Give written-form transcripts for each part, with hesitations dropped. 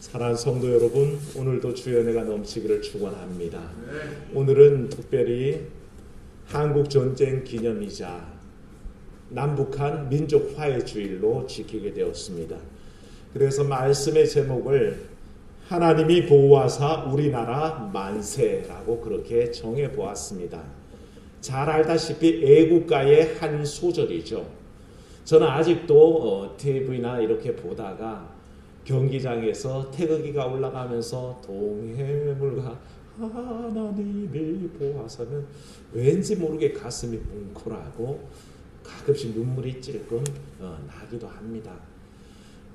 사랑하는 성도 여러분, 오늘도 주의 은혜가 넘치기를 축원합니다. 오늘은 특별히 한국 전쟁 기념이자 남북한 민족 화해 주일로 지키게 되었습니다. 그래서 말씀의 제목을 하나님이 보호하사 우리나라 만세라고 그렇게 정해 보았습니다. 잘 알다시피 애국가의 한 소절이죠. 저는 아직도 TV나 이렇게 보다가 경기장에서 태극기가 올라가면서 동해물과 하나님이 보호하사는 왠지 모르게 가슴이 뭉클하고 가끔씩 눈물이 찔끔 나기도 합니다.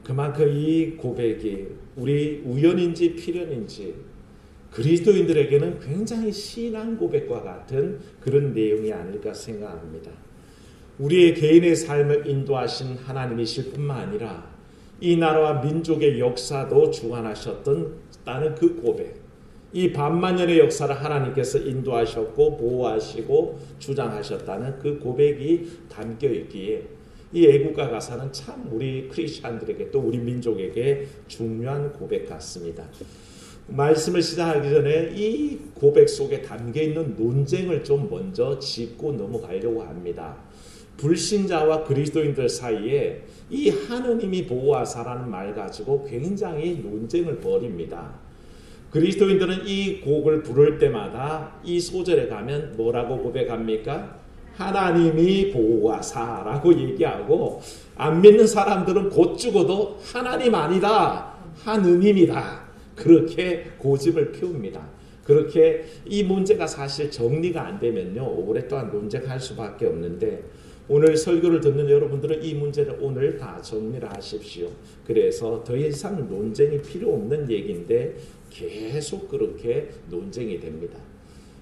그만큼 이 고백이 우리 우연인지 필연인지 그리스도인들에게는 굉장히 신앙 고백과 같은 그런 내용이 아닐까 생각합니다. 우리의 개인의 삶을 인도하신 하나님이실 뿐만 아니라 이 나라와 민족의 역사도 주관하셨다는 그 고백, 이 반만년의 역사를 하나님께서 인도하셨고 보호하시고 주장하셨다는 그 고백이 담겨 있기에 이 애국가 가사는 참 우리 크리스찬들에게 또 우리 민족에게 중요한 고백 같습니다. 말씀을 시작하기 전에 이 고백 속에 담겨 있는 논쟁을 좀 먼저 짚고 넘어가려고 합니다. 불신자와 그리스도인들 사이에 이 하느님이 보호하사라는 말 가지고 굉장히 논쟁을 벌입니다. 그리스도인들은 이 곡을 부를 때마다 이 소절에 가면 뭐라고 고백합니까? 하나님이 보호하사라고 얘기하고, 안 믿는 사람들은 곧 죽어도 하나님 아니다, 하느님이다, 그렇게 고집을 피웁니다. 그렇게 이 문제가 사실 정리가 안 되면요 오랫동안 논쟁할 수밖에 없는데, 오늘 설교를 듣는 여러분들은 이 문제를 오늘 다 정리를 하십시오. 그래서 더 이상 논쟁이 필요 없는 얘기인데 계속 그렇게 논쟁이 됩니다.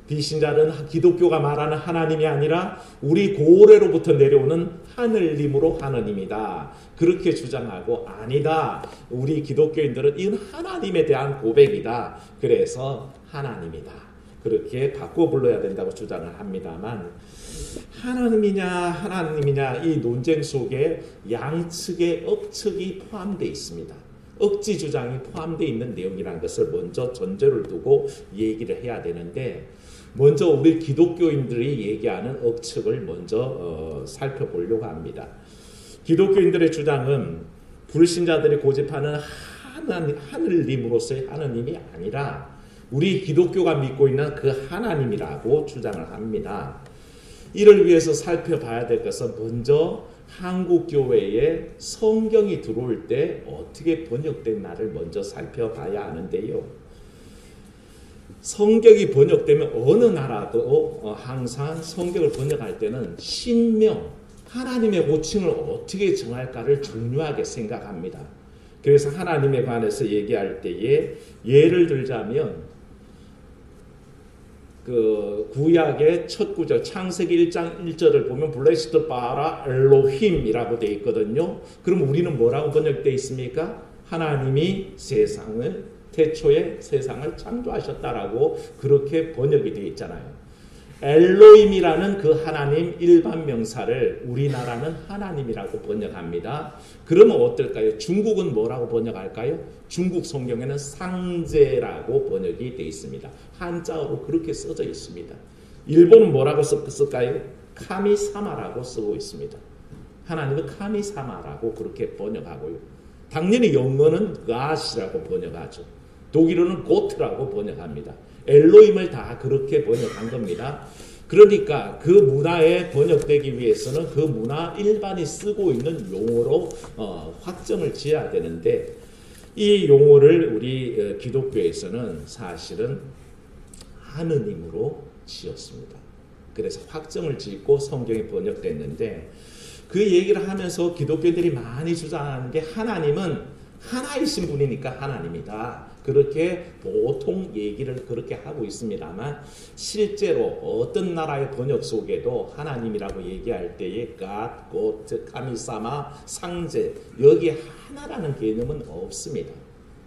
비신자는 기독교가 말하는 하나님이 아니라 우리 고래로부터 내려오는 하늘님으로 하느님이다, 그렇게 주장하고, 아니다, 우리 기독교인들은 이건 하나님에 대한 고백이다, 그래서 하나님이다, 그렇게 바꿔 불러야 된다고 주장을 합니다만, 하나님이냐 이 논쟁 속에 양측의 억측이 포함되어 있습니다. 억지 주장이 포함되어 있는 내용이라는 것을 먼저 전제를 두고 얘기를 해야 되는데, 먼저 우리 기독교인들이 얘기하는 억측을 먼저 살펴보려고 합니다. 기독교인들의 주장은 불신자들이 고집하는 하늘님으로서의 하느님이 아니라 우리 기독교가 믿고 있는 그 하나님이라고 주장을 합니다. 이를 위해서 살펴봐야 될 것은 먼저 한국교회에 성경이 들어올 때 어떻게 번역됐나를 먼저 살펴봐야 하는데요. 성경이 번역되면 어느 나라도 항상 성경을 번역할 때는 신명, 하나님의 호칭을 어떻게 정할까를 중요하게 생각합니다. 그래서 하나님에 관해서 얘기할 때에 예를 들자면 그 구약의 첫 구절 창세기 1장 1절을 보면 블레시드 바라 엘로힘이라고 되어 있거든요. 그럼 우리는 뭐라고 번역되어 있습니까? 하나님이 태초에 세상을 창조하셨다라고 그렇게 번역이 되어 있잖아요. 엘로힘이라는 그 하나님 일반 명사를 우리나라는 하나님이라고 번역합니다. 그러면 어떨까요? 중국은 뭐라고 번역할까요? 중국 성경에는 상제라고 번역이 되어 있습니다. 한자어로 그렇게 써져 있습니다. 일본은 뭐라고 쓸까요? 카미사마라고 쓰고 있습니다. 하나님은 카미사마라고 그렇게 번역하고요. 당연히 영어는 God이라고 번역하죠. 독일어는 고트라고 번역합니다. 엘로힘을 다 그렇게 번역한 겁니다. 그러니까 그 문화에 번역되기 위해서는 그 문화 일반이 쓰고 있는 용어로 확정을 지어야 되는데, 이 용어를 우리 기독교에서는 사실은 하느님으로 지었습니다. 그래서 확정을 짓고 성경이 번역됐는데, 그 얘기를 하면서 기독교인들이 많이 주장하는 게 하나님은 하나이신 분이니까 하나님이다, 그렇게 보통 얘기를 그렇게 하고 있습니다만, 실제로 어떤 나라의 번역 속에도 하나님이라고 얘기할 때에 God, God, 카미사마, 상제, 여기 하나라는 개념은 없습니다.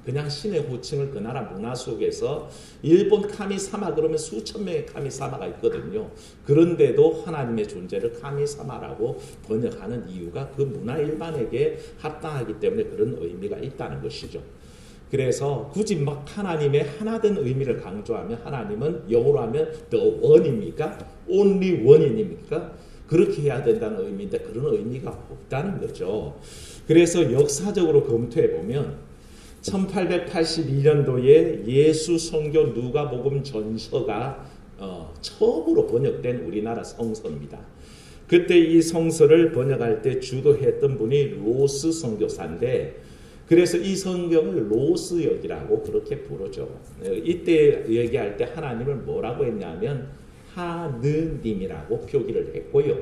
그냥 신의 호칭을 그 나라 문화 속에서, 일본 카미사마 그러면 수천 명의 카미사마가 있거든요. 그런데도 하나님의 존재를 카미사마라고 번역하는 이유가 그 문화 일반에게 합당하기 때문에 그런 의미가 있다는 것이죠. 그래서 굳이 막 하나님의 하나된 의미를 강조하면 하나님은 영어로 하면 the one입니까? only one입니까? 그렇게 해야 된다는 의미인데 그런 의미가 없다는 거죠. 그래서 역사적으로 검토해 보면 1882년도에 예수 성교 누가복음 전서가 처음으로 번역된 우리나라 성서입니다. 그때 이 성서를 번역할 때 주도했던 분이 로스 선교사인데 그래서 이 성경을 로스역이라고 그렇게 부르죠. 이때 얘기할 때 하나님을 뭐라고 했냐면 하느님이라고 표기를 했고요.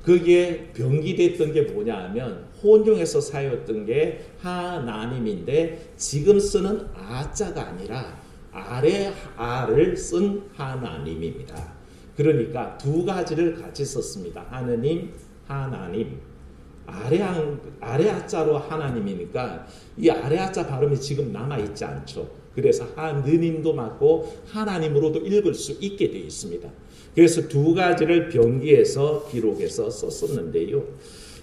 그게 변기됐던 게 뭐냐 하면 혼용해서 사용했던 게 하나님인데 지금 쓰는 아자가 아니라 아래 아를 쓴 하나님입니다. 그러니까 두 가지를 같이 썼습니다. 하느님, 하나님. 아래 아자로 하나님이니까 이 아래 아자 발음이 지금 남아있지 않죠. 그래서 하느님도 맞고 하나님으로도 읽을 수 있게 되어 있습니다. 그래서 두 가지를 변기해서 기록해서 썼었는데요.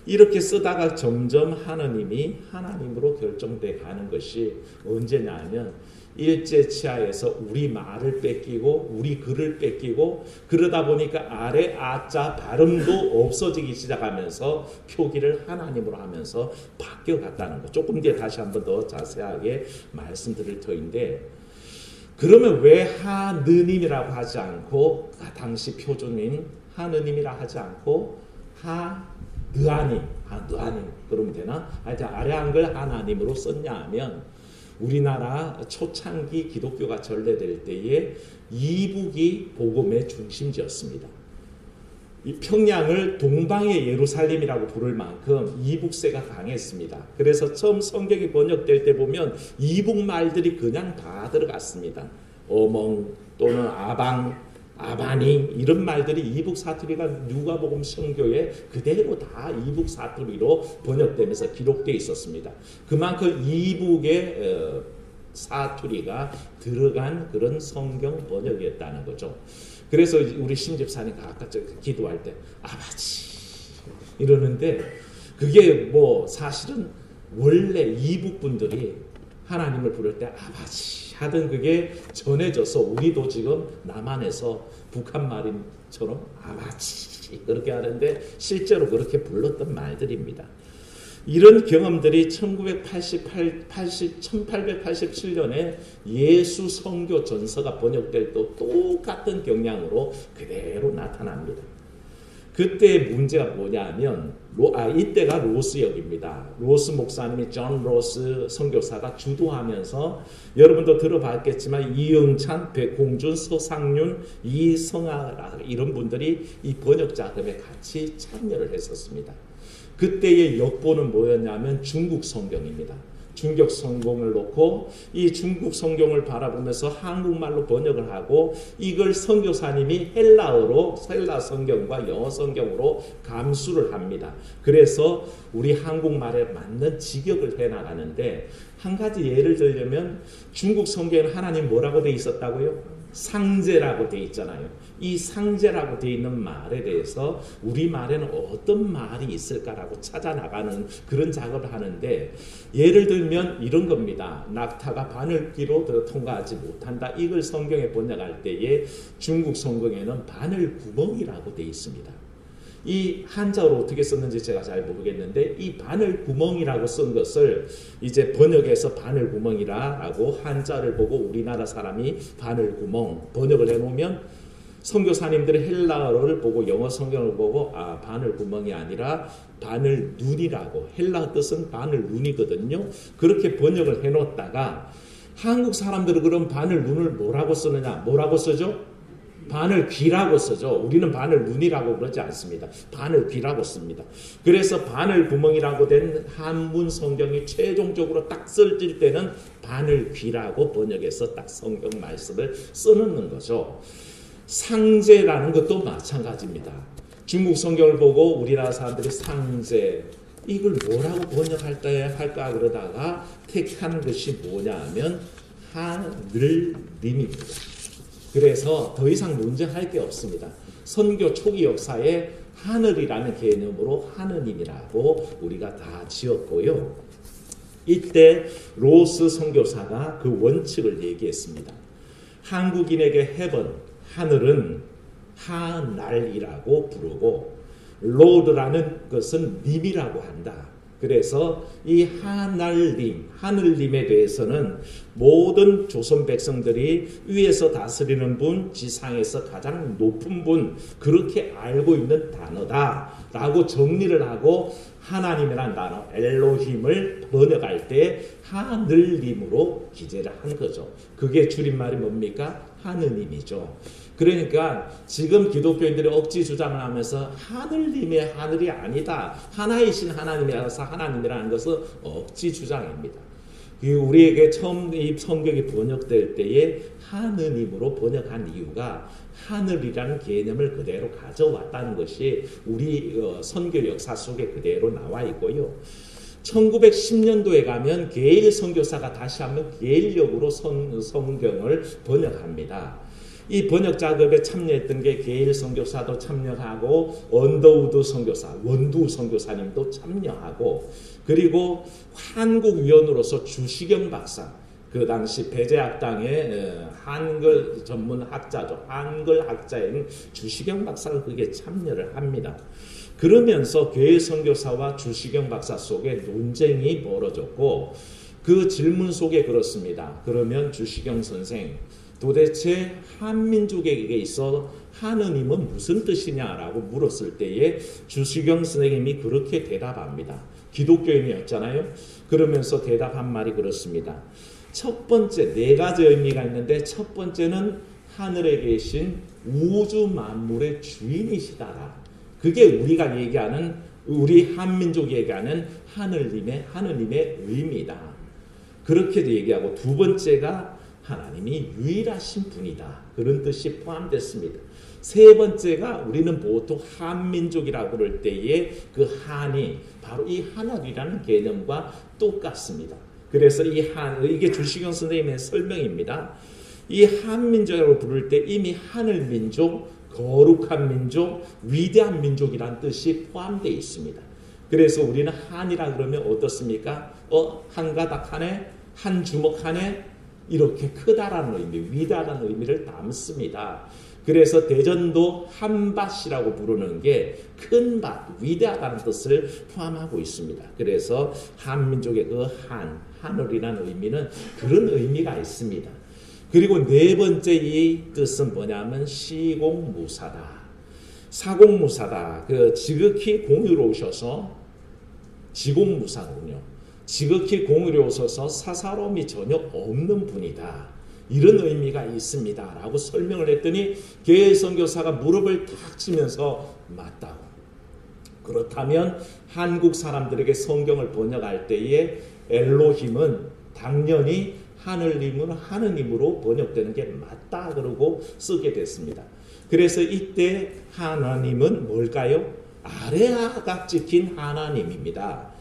이렇게 쓰다가 점점 하느님이 하나님으로 결정돼 가는 것이 언제냐 하면 일제치하에서 우리 말을 뺏기고 우리 글을 뺏기고 그러다 보니까 아래 아자 발음도 없어지기 시작하면서 표기를 하나님으로 하면서 바뀌어갔다는 거. 조금 뒤에 다시 한번 더 자세하게 말씀드릴 터인데 그러면 왜 하느님이라고 하지 않고 당시 표준인 하느님이라 하지 않고 하느아님 그러면 되나? 하여튼 아래 한글 하나님으로 썼냐 하면 우리나라 초창기 기독교가 전래될 때에 이북이 복음의 중심지였습니다. 이 평양을 동방의 예루살렘이라고 부를 만큼 이북세가 강했습니다. 그래서 처음 성경이 번역될 때 보면 이북 말들이 그냥 다 들어갔습니다. 어멍 또는 아방, 아바니 이런 말들이 이북 사투리가 누가복음 성교에 그대로 다 이북 사투리로 번역되면서 기록되어 있었습니다. 그만큼 이북의 사투리가 들어간 그런 성경 번역이었다는 거죠. 그래서 우리 심집사님과 아까 기도할 때 아버지 이러는데 그게 뭐 사실은 원래 이북 분들이 하나님을 부를 때 아버지 하던 그게 전해져서 우리도 지금 남한에서 북한 말인처럼 아버지 그렇게 하는데 실제로 그렇게 불렀던 말들입니다. 이런 경험들이 1887년에 예수 성교 전서가 번역될 때 똑같은 경향으로 그대로 나타납니다. 그때 문제가 뭐냐면 이때가 로스역입니다. 로스 목사님이 존 로스 선교사가 주도하면서 여러분도 들어봤겠지만 이영찬, 백홍준, 서상윤, 이성아 이런 분들이 이 번역 작업에 같이 참여를 했었습니다. 그때의 역보는 뭐였냐면 중국 성경입니다. 중국 성경을 놓고 이 중국 성경을 바라보면서 한국말로 번역을 하고 이걸 선교사님이 헬라어로 헬라 성경과 영어 성경으로 감수를 합니다. 그래서 우리 한국말에 맞는 직역을 해나가는데 한 가지 예를 들려면 중국 성경에는 하나님 뭐라고 돼 있었다고요? 상제라고 돼 있잖아요. 이 상제라고 돼 있는 말에 대해서 우리말에는 어떤 말이 있을까라고 찾아나가는 그런 작업을 하는데 예를 들면 이런 겁니다. 낙타가 바늘귀로 통과하지 못한다. 이걸 성경에 번역할 때에 중국 성경에는 바늘구멍이라고 돼 있습니다. 이 한자어로 어떻게 썼는지 제가 잘 모르겠는데 이 바늘구멍이라고 쓴 것을 이제 번역해서 바늘구멍이라고 한자를 보고 우리나라 사람이 바늘구멍 번역을 해놓으면 선교사님들이 헬라어를 보고 영어 성경을 보고 바늘구멍이 아니라 바늘눈이라고 헬라 뜻은 바늘눈이거든요. 그렇게 번역을 해놓다가 한국 사람들은 그럼 바늘눈을 뭐라고 쓰느냐? 뭐라고 쓰죠? 바늘귀라고 쓰죠. 우리는 바늘눈이라고 그러지 않습니다. 바늘귀라고 씁니다. 그래서 바늘구멍이라고 된 한문 성경이 최종적으로 딱 쓸 때는 바늘귀라고 번역해서 딱 성경 말씀을 써놓는 거죠. 상제라는 것도 마찬가지입니다. 중국 성경을 보고 우리나라 사람들이 상제 이걸 뭐라고 번역할까 그러다가 택한 것이 뭐냐 하면 하늘님입니다. 그래서 더 이상 논쟁할 게 없습니다. 선교 초기 역사에 하늘이라는 개념으로 하느님이라고 우리가 다 지었고요. 이때 로스 선교사가 그 원칙을 얘기했습니다. 한국인에게 heaven, 하늘은 하날이라고 부르고 Lord라는 것은 님이라고 한다. 그래서 이 하늘님, 하늘님에 대해서는 모든 조선 백성들이 위에서 다스리는 분, 지상에서 가장 높은 분, 그렇게 알고 있는 단어다라고 정리를 하고 하나님이라는 단어, 엘로힘을 번역할 때 하늘님으로 기재를 한 거죠. 그게 줄임말이 뭡니까? 하느님이죠. 그러니까 지금 기독교인들이 억지 주장을 하면서 하늘님의 하늘이 아니다. 하나이신 하나님이라서 하나님이라는 것은 억지 주장입니다. 우리에게 처음 이 성경이 번역될 때에 하느님으로 번역한 이유가 하늘이라는 개념을 그대로 가져왔다는 것이 우리 선교 역사 속에 그대로 나와 있고요. 1910년도에 가면 게일 선교사가 다시 한번 게일역으로 성경을 번역합니다. 이 번역 작업에 참여했던 게 게일 선교사도 참여하고 언더우드 선교사, 원두 선교사님도 참여하고 그리고 한국위원으로서 주시경 박사, 그 당시 배제학당의 한글 전문 학자죠. 한글 학자인 주시경 박사가 그게 참여를 합니다. 그러면서 게일 선교사와 주시경 박사 속에 논쟁이 벌어졌고 그 질문 속에 그렇습니다. 그러면 주시경 선생, 도대체 한민족에게 있어 하느님은 무슨 뜻이냐라고 물었을 때에 주시경 선생님이 그렇게 대답합니다. 기독교인이었잖아요. 그러면서 대답한 말이 그렇습니다. 첫 번째, 네 가지 의미가 있는데 첫 번째는 하늘에 계신 우주 만물의 주인이시다라. 그게 우리가 얘기하는, 우리 한민족이 얘기하는 하느님의 의미다. 그렇게도 얘기하고 두 번째가 하나님이 유일하신 분이다. 그런 뜻이 포함됐습니다. 세 번째가 우리는 보통 한민족이라고 그럴 때에 그 한이 바로 이 하늘이라는 개념과 똑같습니다. 그래서 이게 주시경 선생님의 설명입니다. 이 한민족이라고 부를 때 이미 하늘민족, 거룩한 민족, 위대한 민족이라는 뜻이 포함되어 있습니다. 그래서 우리는 한이라 그러면 어떻습니까? 한 가닥 하네, 한 주먹 하네, 이렇게 크다라는 의미, 위대하다는 의미를 담습니다. 그래서 대전도 한밭이라고 부르는 게 큰 밭, 위대하다는 뜻을 포함하고 있습니다. 그래서 한민족의 그 하늘이라는 의미는 그런 의미가 있습니다. 그리고 네 번째 이 뜻은 뭐냐면 시공무사다. 사공무사다. 지극히 공의로우셔서 지공무사군요. 지극히 공의로우셔서 사사로움이 전혀 없는 분이다. 이런 의미가 있습니다. 라고 설명을 했더니 게일 선교사가 무릎을 탁 치면서 맞다고. 그렇다면 한국 사람들에게 성경을 번역할 때에 엘로힘은 당연히 하느님으로 번역되는 게 맞다 그러고 쓰게 됐습니다. 그래서 이때 하나님은 뭘까요? 아레아가 찍힌 하나님입니다.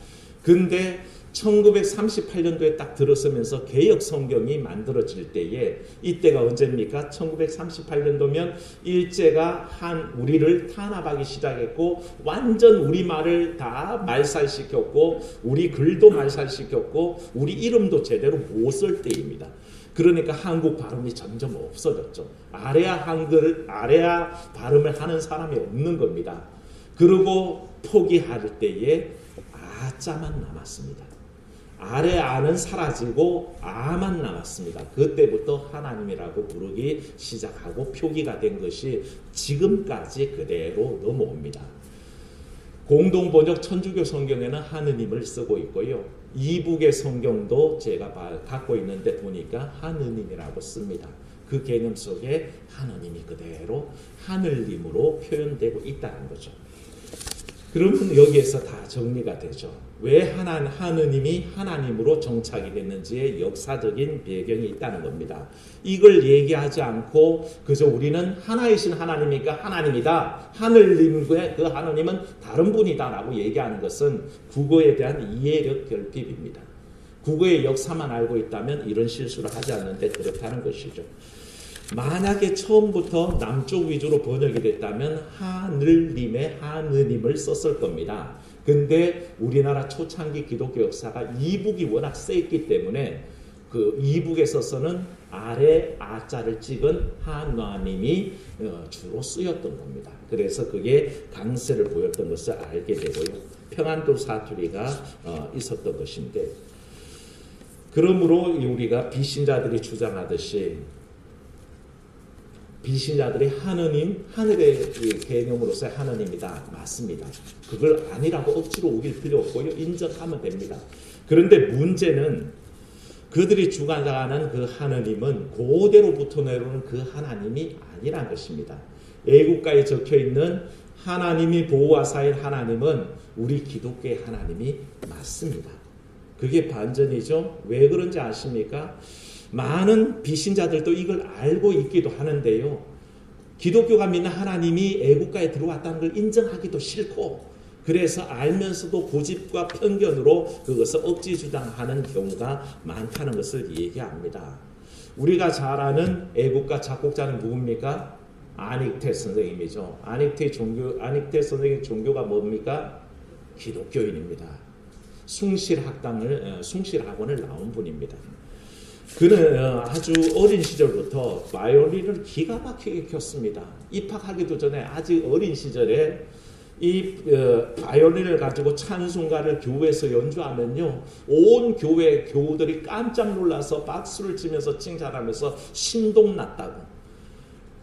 근데 1938년도에 딱 들어서면서 개역 성경이 만들어질 때에 이때가 언제입니까? 1938년도면 일제가 우리를 탄압하기 시작했고 완전 우리말을 다 말살시켰고 우리 글도 말살시켰고 우리 이름도 제대로 못 쓸 때입니다. 그러니까 한국 발음이 점점 없어졌죠. 아레아 발음을 하는 사람이 없는 겁니다. 그리고 포기할 때에 아자만 남았습니다. 아레아는 사라지고 아만 남았습니다. 그때부터 하나님이라고 부르기 시작하고 표기가 된 것이 지금까지 그대로 넘어옵니다. 공동번역 천주교 성경에는 하느님을 쓰고 있고요. 이북의 성경도 제가 갖고 있는데 보니까 하느님이라고 씁니다. 그 개념 속에 하느님이 그대로 하늘님으로 표현되고 있다는 거죠. 그러면 여기에서 다 정리가 되죠. 왜 하느님이 하나님으로 정착이 됐는지의 역사적인 배경이 있다는 겁니다. 이걸 얘기하지 않고 그저 우리는 하나이신 하나님이니까 하나님이다. 하늘님과 그 하나님은 다른 분이다 라고 얘기하는 것은 국어에 대한 이해력 결핍입니다. 국어의 역사만 알고 있다면 이런 실수를 하지 않는데 그렇다는 것이죠. 만약에 처음부터 남쪽 위주로 번역이 됐다면 하늘님의 하느님을 썼을 겁니다. 근데 우리나라 초창기 기독교 역사가 이북이 워낙 세있기 때문에 그 이북에서는 아래 아자를 찍은 하나님이 주로 쓰였던 겁니다. 그래서 그게 강세를 보였던 것을 알게 되고요. 평안도 사투리가 있었던 것인데, 그러므로 우리가 비신자들이 주장하듯이 비신자들이 하느님, 하늘의 개념으로서의 하느님이다. 맞습니다. 그걸 아니라고 억지로 우길 필요 없고요. 인정하면 됩니다. 그런데 문제는 그들이 주장하는 그 하느님은 고대로부터 내려오는 그 하나님이 아니란 것입니다. 애국가에 적혀있는 하나님이 보호하사인 하나님은 우리 기독교의 하나님이 맞습니다. 그게 반전이죠. 왜 그런지 아십니까? 많은 비신자들도 이걸 알고 있기도 하는데요. 기독교가 믿는 하나님이 애국가에 들어왔다는 걸 인정하기도 싫고, 그래서 알면서도 고집과 편견으로 그것을 억지 주장하는 경우가 많다는 것을 얘기합니다. 우리가 잘 아는 애국가 작곡자는 누굽니까? 안익태 선생님이죠. 안익태 선생님의 종교가 뭡니까? 기독교인입니다. 숭실학원을 나온 분입니다. 그는 아주 어린 시절부터 바이올린을 기가 막히게 켰습니다. 입학하기도 전에 아직 어린 시절에 이 바이올린을 가지고 찬송가를 교회에서 연주하면요, 온 교회 교우들이 깜짝 놀라서 박수를 치면서 칭찬하면서 신동났다고.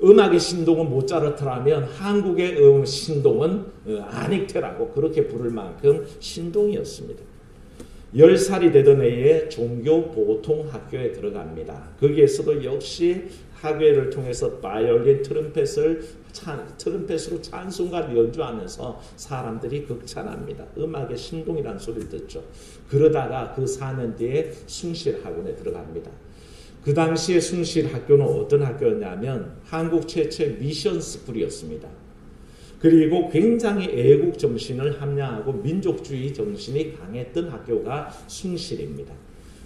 음악의 신동은 모차르트라면 한국의 신동은 안익태라고 그렇게 부를 만큼 신동이었습니다. 10살이 되던 해에 종교 보통 학교에 들어갑니다. 거기에서도 역시 학예를 통해서 바이올린, 트럼펫으로 찬송가를 연주하면서 사람들이 극찬합니다. 음악의 신동이라는 소리를 듣죠. 그러다가 그 4년 뒤에 숭실학원에 들어갑니다. 그 당시에 숭실학교는 어떤 학교였냐면 한국 최초의 미션 스쿨이었습니다. 그리고 굉장히 애국 정신을 함양하고 민족주의 정신이 강했던 학교가 숭실입니다.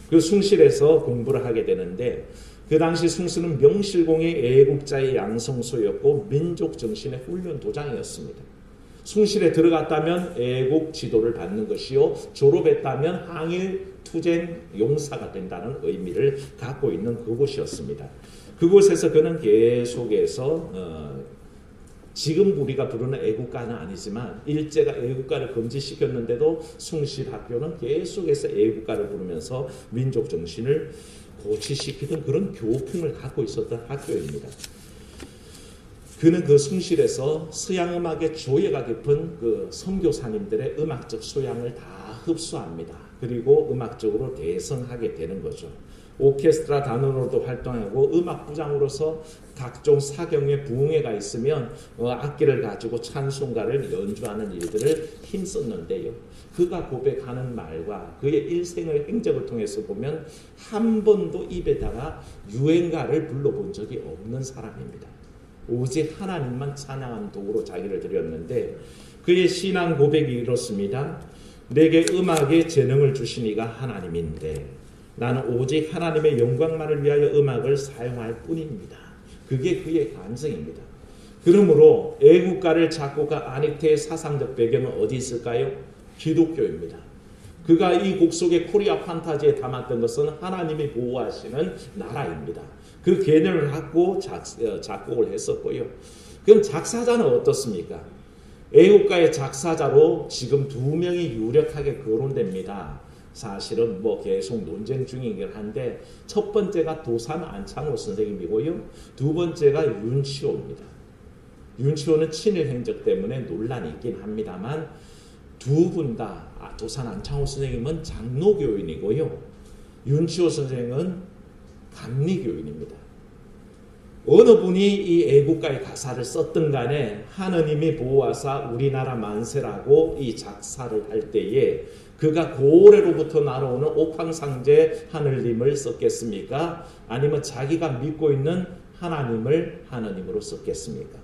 그 숭실에서 공부를 하게 되는데, 그 당시 숭실은 명실공히 애국자의 양성소였고 민족 정신의 훈련 도장이었습니다. 숭실에 들어갔다면 애국 지도를 받는 것이요, 졸업했다면 항일 투쟁 용사가 된다는 의미를 갖고 있는 그곳이었습니다. 그곳에서 그는 계속해서 지금 우리가 부르는 애국가는 아니지만 일제가 애국가를 금지시켰는데도 숭실학교는 계속해서 애국가를 부르면서 민족 정신을 고취시키던 그런 교풍을 갖고 있었던 학교입니다. 그는 그 숭실에서 서양음악의 조예가 깊은 그 선교사님들의 음악적 소양을 다 흡수합니다. 그리고 음악적으로 대성하게 되는 거죠. 오케스트라 단원으로도 활동하고 음악부장으로서 각종 사경의 부흥회가 있으면 악기를 가지고 찬송가를 연주하는 일들을 힘썼는데요. 그가 고백하는 말과 그의 일생의 행적을 통해서 보면 한 번도 입에다가 유행가를 불러본 적이 없는 사람입니다. 오직 하나님만 찬양하는 도구로 자기를 드렸는데, 그의 신앙 고백이 이렇습니다. 내게 음악의 재능을 주신 이가 하나님인데 나는 오직 하나님의 영광만을 위하여 음악을 사용할 뿐입니다. 그게 그의 감정입니다. 그러므로 애국가를 작곡한 안익태의 사상적 배경은 어디 있을까요? 기독교입니다. 그가 이 곡 속의 코리아 판타지에 담았던 것은 하나님이 보호하시는 나라입니다. 그 개념을 갖고 작곡을 했었고요. 그럼 작사자는 어떻습니까? 애국가의 작사자로 지금 2명이 유력하게 거론됩니다. 사실은 계속 논쟁 중이긴 한데, 첫 번째가 도산 안창호 선생님이고요. 두 번째가 윤치호입니다. 윤치호는 친일 행적 때문에 논란이 있긴 합니다만, 두 분 다 도산 안창호 선생님은 장로교인이고요. 윤치호 선생은 감리교인입니다. 어느 분이 이 애국가의 가사를 썼든 간에 하느님이 보호하사 우리나라 만세라고 이 작사를 할 때에 그가 고래로부터 날아오는 옥황상제 하느님을 썼겠습니까? 아니면 자기가 믿고 있는 하나님을 하느님으로 썼겠습니까?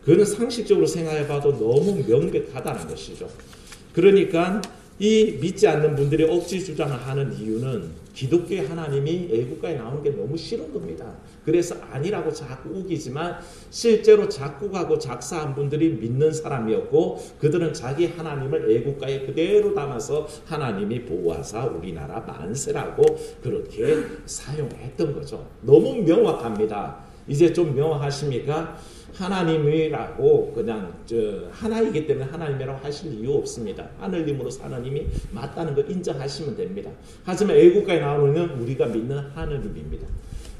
그는 상식적으로 생각해봐도 너무 명백하다는 것이죠. 그러니까 이 믿지 않는 분들이 억지 주장을 하는 이유는 기독교의 하나님이 애국가에 나오는 게 너무 싫은 겁니다. 그래서 아니라고 자꾸 우기지만 실제로 작곡하고 작사한 분들이 믿는 사람이었고 그들은 자기 하나님을 애국가에 그대로 담아서 하나님이 보호하사 우리나라 만세라고 그렇게 사용했던 거죠. 너무 명확합니다. 이제 좀 명확하십니까? 하나님이라고 그냥 하나이기 때문에 하나님이라고 하실 이유 없습니다. 하늘님으로 사는 힘이 맞다는 걸 인정하시면 됩니다. 하지만 애국가에 나오는 우리가 믿는 하느님입니다.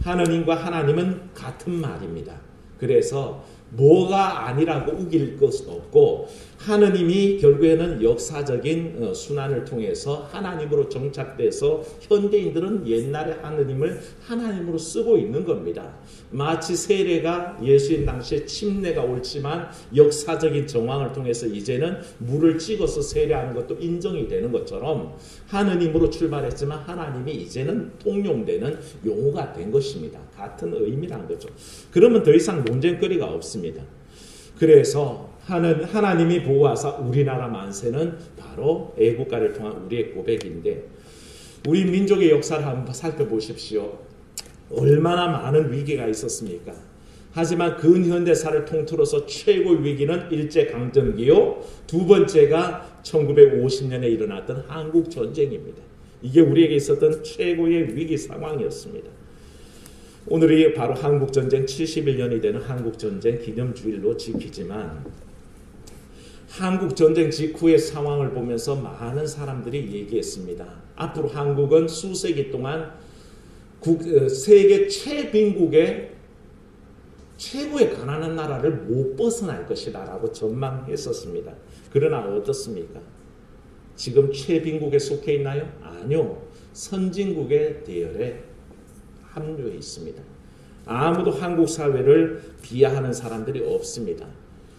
하느님과 하나님은 같은 말입니다. 그래서 뭐가 아니라고 우길 것은 없고 하느님이 결국에는 역사적인 순환을 통해서 하나님으로 정착돼서 현대인들은 옛날의 하느님을 하나님으로 쓰고 있는 겁니다. 마치 세례가 예수님 당시에 침례가 옳지만 역사적인 정황을 통해서 이제는 물을 찍어서 세례하는 것도 인정이 되는 것처럼 하느님으로 출발했지만 하나님이 이제는 통용되는 용어가 된 것입니다. 같은 의미라는 거죠. 그러면 더 이상 논쟁거리가 없습니다. 그래서 하나님이 보호하사 우리나라 만세는 바로 애국가를 통한 우리의 고백인데 우리 민족의 역사를 한번 살펴보십시오. 얼마나 많은 위기가 있었습니까? 하지만 근현대사를 통틀어서 최고의 위기는 일제강점기요. 두 번째가 1950년에 일어났던 한국전쟁입니다. 이게 우리에게 있었던 최고의 위기 상황이었습니다. 오늘이 바로 한국전쟁 71년이 되는 한국전쟁 기념주일로 지키지만 한국전쟁 직후의 상황을 보면서 많은 사람들이 얘기했습니다. 앞으로 한국은 수세기 동안 세계 최빈국의 최고의 가난한 나라를 못 벗어날 것이다 라고 전망했었습니다. 그러나 어떻습니까? 지금 최빈국에 속해 있나요? 아니요. 선진국의 대열에 합류해 있습니다. 아무도 한국 사회를 비하하는 사람들이 없습니다.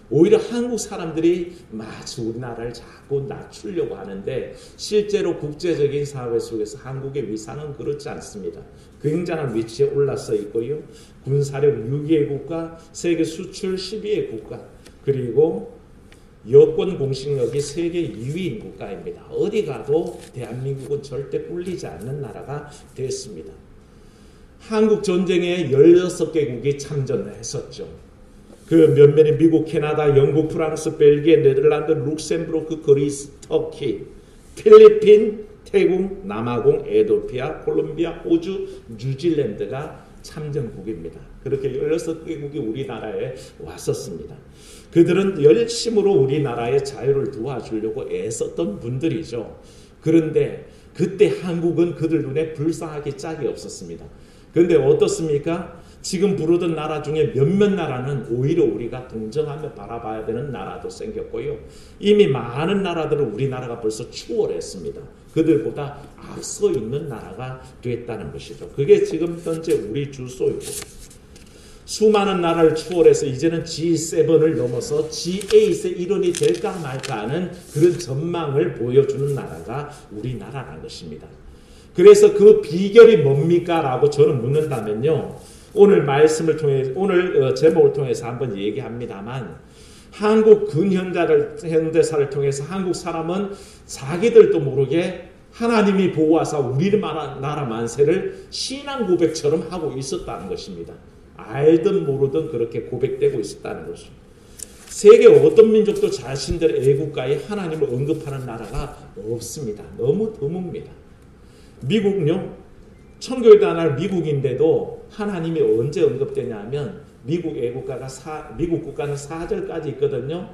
오히려 한국 사람들이 마치 우리나라를 자꾸 낮추려고 하는데 실제로 국제적인 사회 속에서 한국의 위상은 그렇지 않습니다. 굉장한 위치에 올라서 있고요. 군사력 6위의 국가, 세계 수출 12위의 국가, 그리고 여권 공식력이 세계 2위인 국가입니다. 어디 가도 대한민국은 절대 꿀리지 않는 나라가 됐습니다. 한국 전쟁에 16개국이 참전을 했었죠. 그 몇몇이 미국, 캐나다, 영국, 프랑스, 벨기에, 네덜란드, 룩셈부르크, 그리스, 터키, 필리핀, 태국, 남아공, 에도피아, 콜롬비아, 호주, 뉴질랜드가 참전국입니다. 그렇게 16개국이 우리나라에 왔었습니다. 그들은 열심으로 우리나라의 자유를 도와주려고 애썼던 분들이죠. 그런데 그때 한국은 그들 눈에 불쌍하기 짝이 없었습니다. 그런데 어떻습니까? 지금 부르던 나라 중에 몇몇 나라는 오히려 우리가 동정하며 바라봐야 되는 나라도 생겼고요. 이미 많은 나라들은 우리나라가 벌써 추월했습니다. 그들보다 앞서 있는 나라가 됐다는 것이죠. 그게 지금 현재 우리 주소이고 수많은 나라를 추월해서 이제는 G7을 넘어서 G8의 일원이 될까 말까 하는 그런 전망을 보여주는 나라가 우리나라라는 것입니다. 그래서 그 비결이 뭡니까? 라고 저는 묻는다면요. 오늘 말씀을 통해 오늘 제목을 통해서 한번 얘기합니다만 한국 근현대사를 통해서 한국 사람은 자기들도 모르게 하나님이 보호하사 우리나라 만세를 신앙 고백처럼 하고 있었다는 것입니다. 알든 모르든 그렇게 고백되고 있었다는 것입니다. 세계 어떤 민족도 자신들의 애국가에 하나님을 언급하는 나라가 없습니다. 너무 드뭅니다. 미국요. 천교의 나라 미국인데도 하나님이 언제 언급되냐면 미국 애국가가 미국 국가는 4절까지 있거든요.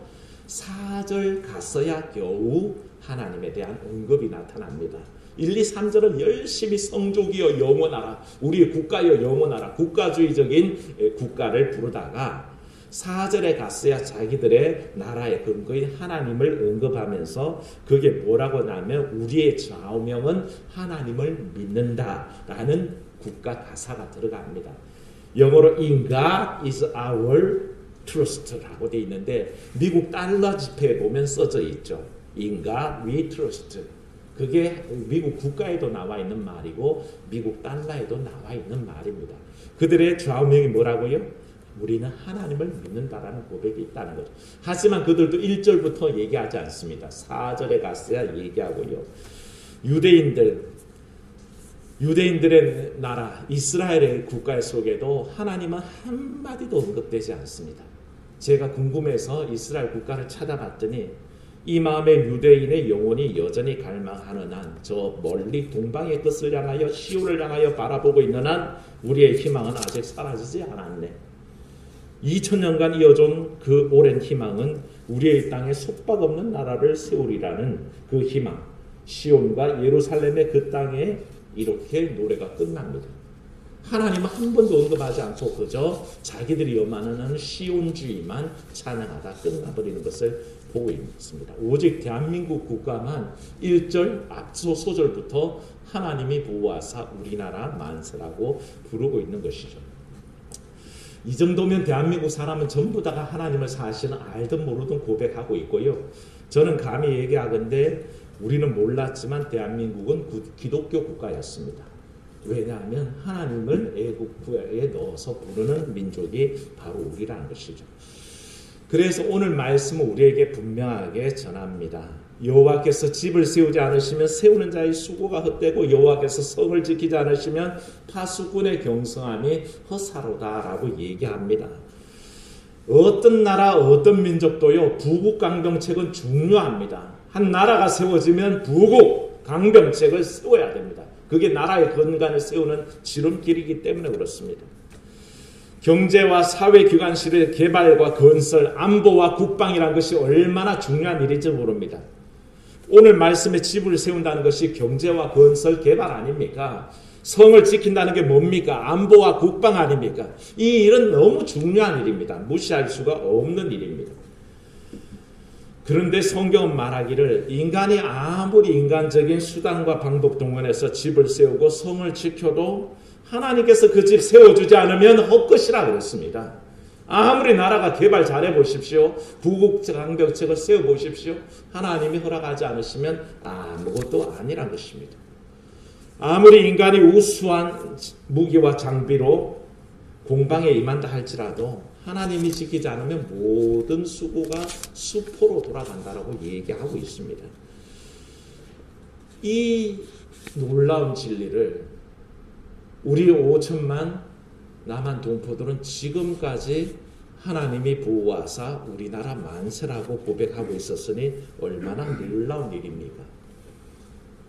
4절 갔어야 겨우 하나님에 대한 언급이 나타납니다. 1, 2, 3절은 열심히 성족이여 영원하라. 우리의 국가여 영원하라. 국가주의적인 국가를 부르다가 4절에 갔어야 자기들의 나라의 근거인 하나님을 언급하면서 그게 뭐라고 하냐면 우리의 좌우명은 하나님을 믿는다라는 국가 가사가 들어갑니다. 영어로 In God is our trust라고 되어 있는데 미국 달러 지폐에 보면 써져 있죠. In God we trust. 그게 미국 국가에도 나와 있는 말이고 미국 달러에도 나와 있는 말입니다. 그들의 좌우명이 뭐라고요? 우리는 하나님을 믿는다라는 고백이 있다는 거죠. 하지만 그들도 1절부터 얘기하지 않습니다. 4절에 갔어야 얘기하고요. 유대인들의 나라 이스라엘의 국가 속에도 하나님은 한마디도 언급되지 않습니다. 제가 궁금해서 이스라엘 국가를 찾아봤더니 이 마음의 유대인의 영혼이 여전히 갈망하는 한, 저 멀리 동방의 끝을 향하여 시온을 향하여 바라보고 있는 한 우리의 희망은 아직 사라지지 않았네. 2000년간 이어져온 그 오랜 희망은 우리의 땅에 속박없는 나라를 세우리라는 그 희망, 시온과 예루살렘의 그 땅에 이렇게 노래가 끝납니다. 하나님은 한 번도 언급하지 않고 그저 자기들이 요만하는 시온주의만 찬양하다 끝나버리는 것을 보고 있습니다. 오직 대한민국 국가만 1절 앞서 소절부터 하나님이 보호하사 우리나라 만세라고 부르고 있는 것이죠. 이 정도면 대한민국 사람은 전부 다가 하나님을 사실은 알든 모르든 고백하고 있고요. 저는 감히 얘기하건대 우리는 몰랐지만 대한민국은 기독교 국가였습니다. 왜냐하면 하나님을 애국구에 넣어서 부르는 민족이 바로 우리라는 것이죠. 그래서 오늘 말씀은 우리에게 분명하게 전합니다. 여호와께서 집을 세우지 않으시면 세우는 자의 수고가 헛되고 여호와께서 성을 지키지 않으시면 파수꾼의 경성함이 헛사로다라고 얘기합니다. 어떤 나라 어떤 민족도요 부국강병책은 중요합니다. 한 나라가 세워지면 부국 강병책을 세워야 됩니다. 그게 나라의 건강을 세우는 지름길이기 때문에 그렇습니다. 경제와 사회기관실의 개발과 건설, 안보와 국방이라는 것이 얼마나 중요한 일인지 모릅니다. 오늘 말씀에 집을 세운다는 것이 경제와 건설, 개발 아닙니까? 성을 지킨다는 게 뭡니까? 안보와 국방 아닙니까? 이 일은 너무 중요한 일입니다. 무시할 수가 없는 일입니다. 그런데 성경은 말하기를 인간이 아무리 인간적인 수단과 방법 동원해서 집을 세우고 성을 지켜도 하나님께서 그 집 세워주지 않으면 헛것이라 그랬습니다. 아무리 나라가 개발 잘해보십시오. 부국강병책을 세워보십시오. 하나님이 허락하지 않으시면 아무것도 아니란 것입니다. 아무리 인간이 우수한 무기와 장비로 공방에 임한다 할지라도 하나님이 지키지 않으면 모든 수고가 수포로 돌아간다라고 얘기하고 있습니다. 이 놀라운 진리를 우리 5천만 남한 동포들은 지금까지 하나님이 보호하사 우리나라 만세라고 고백하고 있었으니 얼마나 놀라운 일입니까?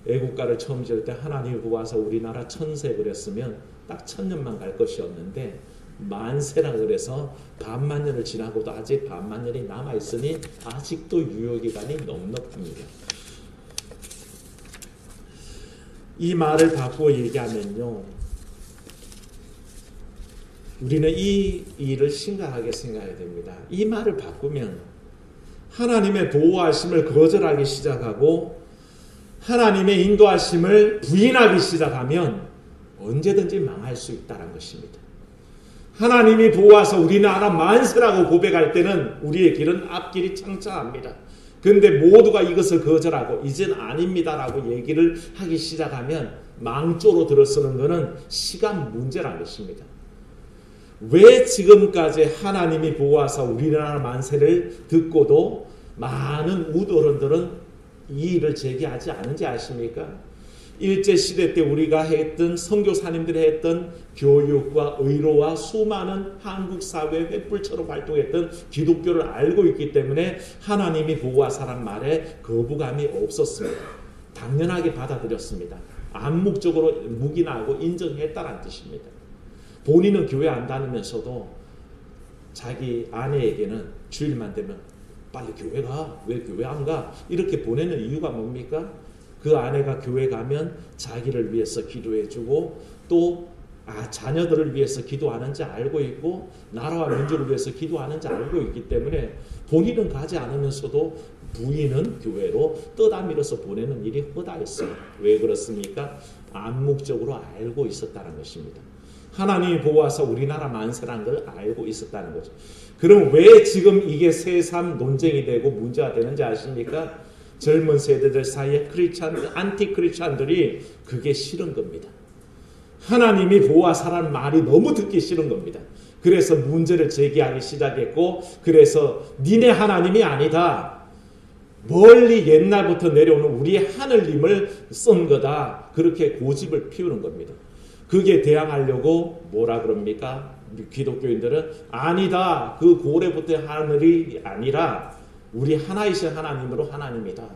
애국가를 처음 지을 때 하나님이 보호하사 우리나라 천세 그랬으면 딱 1000년만 갈 것이었는데 만세라 그래서 반만 년을 지나고도 아직 반만 년이 남아있으니 아직도 유효기간이 넉넉합니다. 이 말을 바꾸어 얘기하면요, 우리는 이 일을 심각하게 생각해야 됩니다. 이 말을 바꾸면 하나님의 보호하심을 거절하기 시작하고 하나님의 인도하심을 부인하기 시작하면 언제든지 망할 수 있다는 것입니다. 하나님이 보호하사 우리나라 만세라고 고백할 때는 우리의 길은 앞길이 창창합니다. 그런데 모두가 이것을 거절하고 이젠 아닙니다라고 얘기를 하기 시작하면 망조로 들어서는 것은 시간 문제라는 것입니다. 왜 지금까지 하나님이 보호하사 우리나라 만세를 듣고도 많은 우도론들은 이 일을 제기하지 않은지 아십니까? 일제시대 때 우리가 했던 선교사님들이 했던 교육과 의로와 수많은 한국 사회의 횃불처럼 활동했던 기독교를 알고 있기 때문에 하나님이 보호하사란 말에 거부감이 없었습니다. 당연하게 받아들였습니다. 암묵적으로 묵인하고 인정했다는 뜻입니다. 본인은 교회 안 다니면서도 자기 아내에게는 주일만 되면 빨리 교회 가, 왜 교회 안 가? 이렇게 보내는 이유가 뭡니까? 그 아내가 교회 가면 자기를 위해서 기도해주고 또 자녀들을 위해서 기도하는지 알고 있고 나라와 민족을 위해서 기도하는지 알고 있기 때문에 본인은 가지 않으면서도 부인은 교회로 떠다밀어서 보내는 일이 허다했어요. 왜 그렇습니까? 암묵적으로 알고 있었다는 것입니다. 하나님이 보호하사 우리나라 만세라는 걸 알고 있었다는 거죠. 그럼 왜 지금 이게 새삼 논쟁이 되고 문제가 되는지 아십니까? 젊은 세대들 사이에 안티 크리스찬들이 그게 싫은 겁니다. 하나님이 보호하사라는 말이 너무 듣기 싫은 겁니다. 그래서 문제를 제기하기 시작했고, 그래서 니네 하나님이 아니다, 멀리 옛날부터 내려오는 우리의 하늘님을 쓴 거다, 그렇게 고집을 피우는 겁니다. 그게 대항하려고 뭐라 그럽니까? 기독교인들은 아니다, 그 고래부터의 하늘이 아니라 우리 하나이신 하나님으로 하나님이다,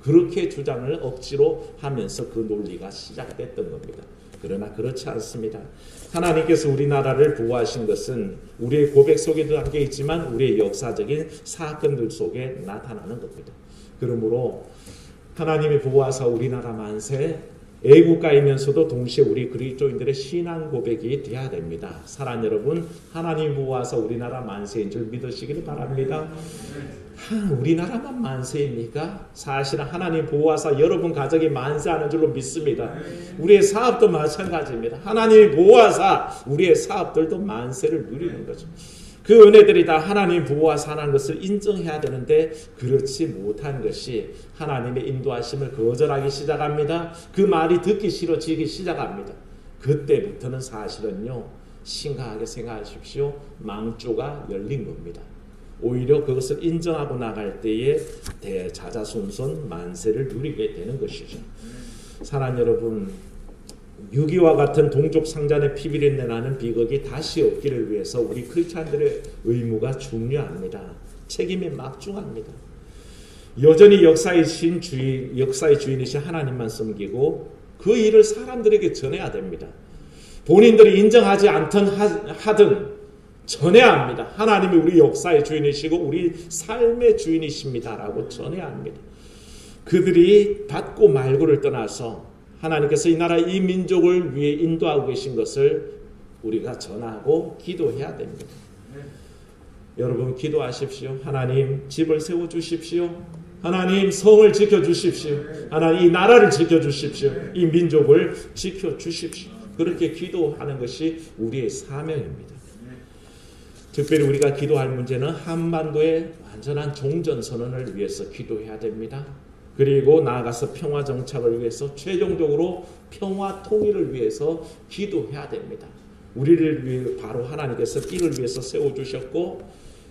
그렇게 주장을 억지로 하면서 그 논리가 시작됐던 겁니다. 그러나 그렇지 않습니다. 하나님께서 우리나라를 보호하신 것은 우리의 고백 속에도 담겨 있지만 우리의 역사적인 사건들 속에 나타나는 겁니다. 그러므로 하나님이 보호하사 우리나라 만세, 애국가이면서도 동시에 우리 그리스도인들의 신앙 고백이 되어야 됩니다. 사랑 여러분, 하나님 보호하사 우리나라 만세인 줄 믿으시기를 바랍니다. 우리나라만 만세입니까? 사실은 하나님 보호하사 여러분 가정이 만세하는 줄로 믿습니다. 우리의 사업도 마찬가지입니다. 하나님 보호하사 우리의 사업들도 만세를 누리는 거죠. 그 은혜들이 다 하나님 보호하사 하는 것을 인정해야 되는데 그렇지 못한 것이 하나님의 인도하심을 거절하기 시작합니다. 그 말이 듣기 싫어지기 시작합니다. 그때부터는 사실은요, 심각하게 생각하십시오. 망조가 열린 겁니다. 오히려 그것을 인정하고 나갈 때에 대자자손손 만세를 누리게 되는 것이죠. 사랑 여러분, 6.25와 같은 동족 상잔의 피비린내 나는 비극이 다시 없기를 위해서 우리 크리스찬들의 의무가 중요합니다. 책임이 막중합니다. 여전히 역사의 주인이신 하나님만 섬기고 그 일을 사람들에게 전해야 됩니다. 본인들이 인정하지 않든 하든 전해야 합니다. 하나님이 우리 역사의 주인이시고 우리 삶의 주인이십니다라고 전해야 합니다. 그들이 받고 말고를 떠나서 하나님께서 이 나라 이 민족을 위해 인도하고 계신 것을 우리가 전하고 기도해야 됩니다. 여러분 기도하십시오. 하나님 집을 세워주십시오. 하나님 성을 지켜주십시오. 하나님 이 나라를 지켜주십시오. 이 민족을 지켜주십시오. 그렇게 기도하는 것이 우리의 사명입니다. 특별히 우리가 기도할 문제는 한반도의 완전한 종전선언을 위해서 기도해야 됩니다. 그리고 나아가서 평화 정착을 위해서 최종적으로 평화 통일을 위해서 기도해야 됩니다. 우리를 위해 바로 하나님께서 이를 위해서 세워주셨고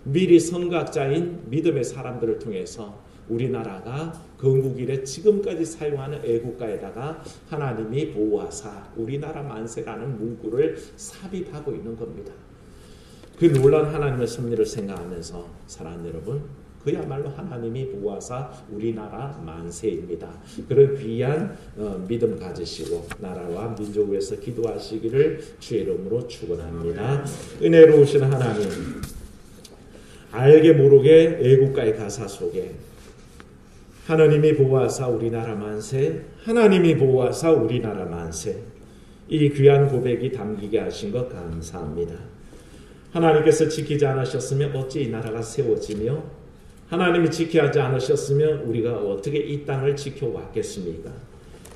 미리 선각자인 믿음의 사람들을 통해서 우리나라가 건국 이래 지금까지 사용하는 애국가에다가 하나님이 보호하사 우리나라 만세라는 문구를 삽입하고 있는 겁니다. 그 놀라운 하나님의 섭리를 생각하면서 사랑하는 여러분, 그야말로 하나님이 보호하사 우리나라 만세입니다. 그런 귀한 믿음 가지시고 나라와 민족을 위해서 기도하시기를 주의 이름으로 축원합니다. 은혜로우신 하나님, 알게 모르게 애국가의 가사 속에 하나님이 보호하사 우리나라 만세, 하나님이 보호하사 우리나라 만세, 이 귀한 고백이 담기게 하신 것 감사합니다. 하나님께서 지키지 않으셨으면 어찌 이 나라가 세워지며 하나님이 지키지 않으셨으면 우리가 어떻게 이 땅을 지켜왔겠습니까?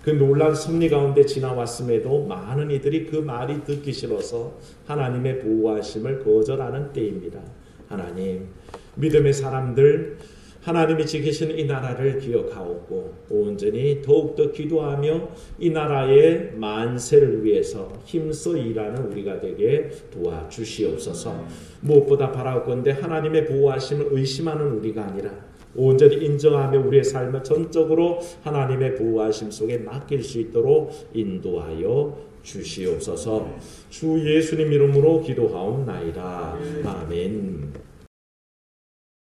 그 놀라운 섭리 가운데 지나왔음에도 많은 이들이 그 말이 듣기 싫어서 하나님의 보호하심을 거절하는 때입니다. 하나님, 믿음의 사람들, 하나님이 지키시는 이 나라를 기억하옵고 온전히 더욱더 기도하며 이 나라의 만세를 위해서 힘써 일하는 우리가 되게 도와주시옵소서. 무엇보다 바라건대 하나님의 보호하심을 의심하는 우리가 아니라 온전히 인정하며 우리의 삶을 전적으로 하나님의 보호하심 속에 맡길 수 있도록 인도하여 주시옵소서. 주 예수님 이름으로 기도하옵나이다. 아멘.